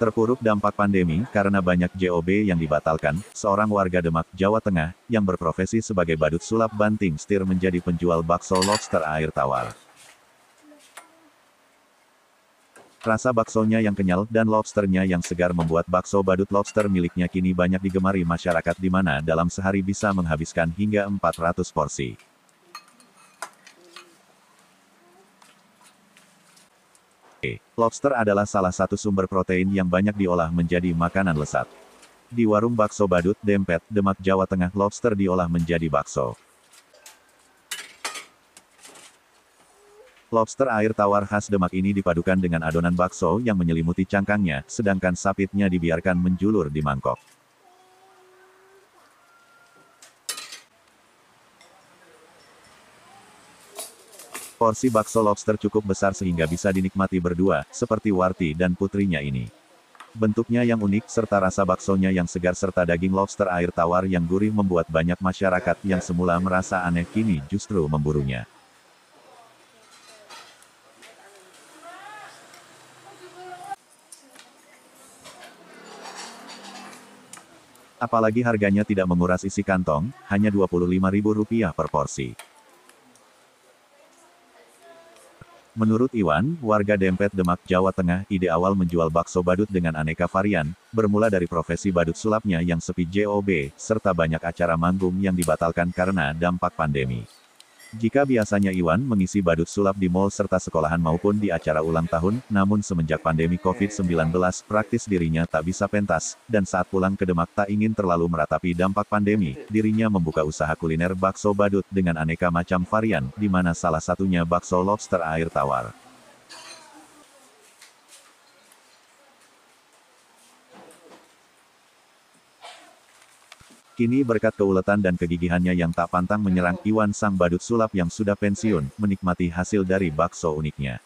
Terpuruk dampak pandemi karena banyak JOB yang dibatalkan, seorang warga Demak, Jawa Tengah, yang berprofesi sebagai badut sulap banting setir menjadi penjual bakso lobster air tawar. Rasa baksonya yang kenyal dan lobsternya yang segar membuat bakso badut lobster miliknya kini banyak digemari masyarakat di mana dalam sehari bisa menghabiskan hingga 400 porsi. Lobster adalah salah satu sumber protein yang banyak diolah menjadi makanan lezat. Di warung bakso Badut, Dempet, Demak, Jawa Tengah, lobster diolah menjadi bakso. Lobster air tawar khas Demak ini dipadukan dengan adonan bakso yang menyelimuti cangkangnya, sedangkan sapitnya dibiarkan menjulur di mangkok. Porsi bakso lobster cukup besar sehingga bisa dinikmati berdua, seperti Warti dan putrinya ini. Bentuknya yang unik serta rasa baksonya yang segar serta daging lobster air tawar yang gurih membuat banyak masyarakat yang semula merasa aneh kini justru memburunya. Apalagi harganya tidak menguras isi kantong, hanya Rp25.000 per porsi. Menurut Iwan, warga Dempet Demak, Jawa Tengah, ide awal menjual bakso badut dengan aneka varian, bermula dari profesi badut sulapnya yang sepi JOB, serta banyak acara manggung yang dibatalkan karena dampak pandemi. Jika biasanya Iwan mengisi badut sulap di mal serta sekolahan maupun di acara ulang tahun, namun semenjak pandemi COVID-19, praktis dirinya tak bisa pentas, dan saat pulang ke Demak tak ingin terlalu meratapi dampak pandemi, dirinya membuka usaha kuliner bakso badut dengan aneka macam varian, di mana salah satunya bakso lobster air tawar. Kini berkat keuletan dan kegigihannya yang tak pantang menyerang, Iwan sang badut sulap yang sudah pensiun, menikmati hasil dari bakso uniknya.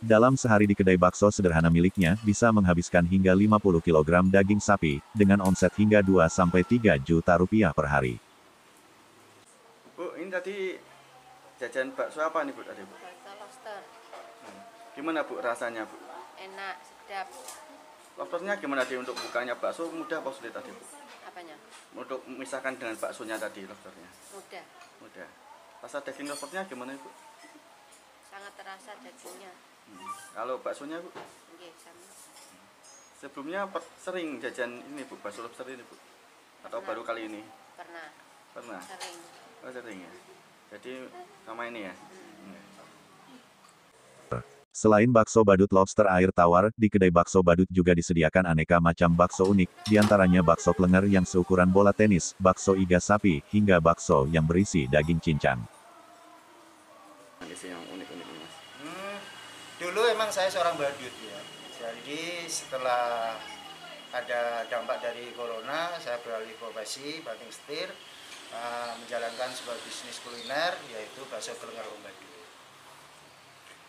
Dalam sehari di kedai bakso sederhana miliknya, bisa menghabiskan hingga 50 kg daging sapi, dengan omset hingga 2-3 juta rupiah per hari. Bu, ini tadi jajan bakso apa nih Bu tadi Bu? Bakso lobster. Gimana Bu rasanya Bu? Enak, sedap. Lobsternya gimana tadi untuk bukanya bakso mudah apa sulit tadi Bu? Apanya? Untuk memisahkan dengan baksonya tadi lobsternya? Mudah. Mudah. Rasa daging lobsternya gimana Bu? Sangat terasa dagingnya. Kalau baksonya Bu? Nggih, sama. Sebelumnya sering jajan ini Bu, bakso lobster ini Bu? Atau Pernah. baru kali ini? Pernah. Pernah? Sering. Oh sering ya? Jadi sama ini ya? Selain bakso badut lobster air tawar, di kedai bakso badut juga disediakan aneka macam bakso unik, diantaranya bakso klenger yang seukuran bola tenis, bakso iga sapi, hingga bakso yang berisi daging cincang. Isi yang unik-unik ini Mas. Dulu emang saya seorang badut ya. Jadi setelah ada dampak dari corona, saya beralih profesi banting setir, menjalankan sebuah bisnis kuliner yaitu bakso klenger Om Badut.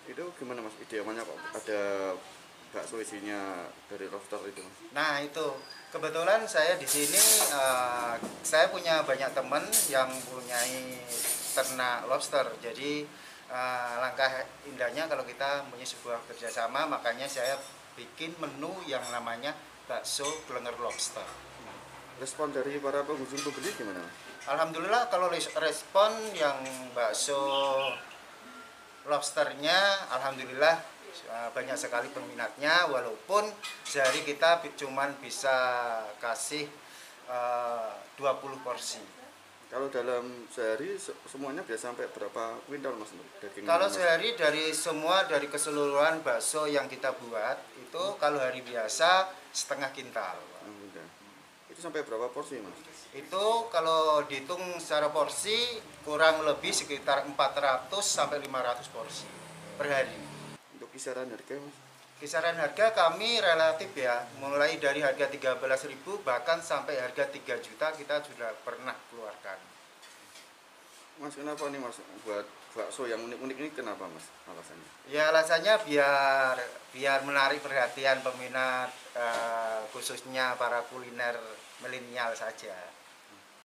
Itu gimana Mas? Ide awalnya kok ada bakso isinya dari lobster itu Mas? Nah itu kebetulan saya di sini saya punya banyak teman yang mempunyai ternak lobster. Jadi langkah indahnya kalau kita punya sebuah kerjasama, makanya saya bikin menu yang namanya bakso klenger lobster. Respon dari para pengunjung pembeli gimana Mas? Alhamdulillah kalau respon yang bakso lobsternya alhamdulillah banyak sekali peminatnya, walaupun sehari kita cuman bisa kasih 20 porsi. Kalau dalam sehari semuanya biasa sampai berapa kuintal Mas daging? Kalau Mas? sehari dari keseluruhan bakso yang kita buat itu kalau hari biasa setengah kintal. Udah. Itu sampai berapa porsi Mas? Itu kalau dihitung secara porsi kurang lebih sekitar 400 sampai 500 porsi per hari. Untuk kisaran harga Mas? Kisaran harga kami relatif ya, mulai dari harga 13.000 bahkan sampai harga 3 juta kita sudah pernah keluarkan. Mas kenapa nih Mas buat bakso yang unik-unik ini kenapa Mas alasannya? Ya alasannya biar menarik perhatian peminat, khususnya para kuliner milenial saja.